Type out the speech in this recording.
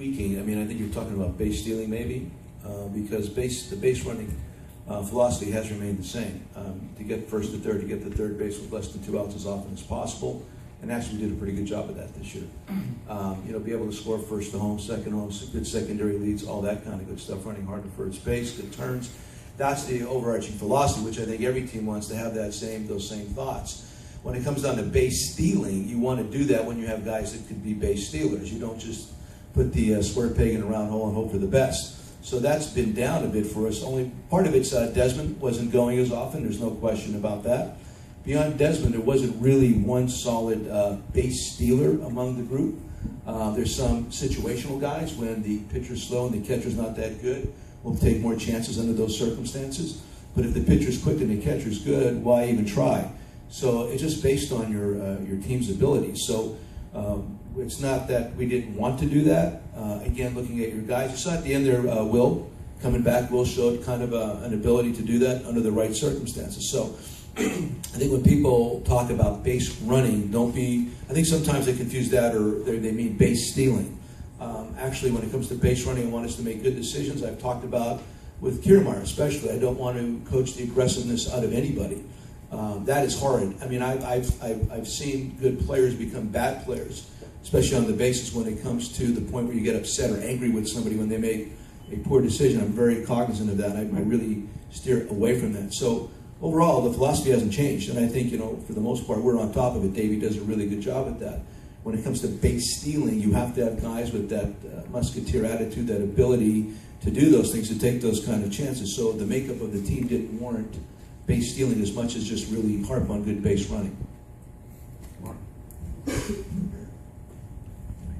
tweaking, I mean, I think you're talking about base stealing maybe, because the base running philosophy has remained the same. To get first to third, to get to third base with less than 2 outs as often as possible. And actually, we did a pretty good job of that this year. Be able to score first to home, second home, good secondary leads, all that kind of good stuff. Running hard to first base, good turns. That's the overarching philosophy, which I think every team wants to have those same thoughts. When it comes down to base stealing, you want to do that when you have guys that could be base stealers. You don't just put the square peg in a round hole and hope for the best. So that's been down a bit for us. Only part of it's Desmond wasn't going as often. There's no question about that. Beyond Desmond, there wasn't really one solid base stealer among the group. There's some situational guys when the pitcher's slow and the catcher's not that good. We'll take more chances under those circumstances. But if the pitcher's quick and the catcher's good, why even try? So it's just based on your team's abilities. So it's not that we didn't want to do that. Again, looking at your guys, you saw at the end there, Will coming back. Will showed kind of an ability to do that under the right circumstances. So I think when people talk about base running, I think sometimes they confuse that or they mean base stealing. Actually, when it comes to base running, I want us to make good decisions. I've talked about with Kiermaier especially, I don't want to coach the aggressiveness out of anybody. That is hard. I mean, I've seen good players become bad players, especially on the bases when it comes to the point where you get upset or angry with somebody when they make a poor decision. I'm very cognizant of that. I really steer away from that. So overall, the philosophy hasn't changed, and I think, for the most part, we're on top of it. Davey does a really good job at that. When it comes to base stealing, you have to have guys with that musketeer attitude, that ability to do those things, to take those kind of chances. So the makeup of the team didn't warrant base stealing as much as just really harp on good base running.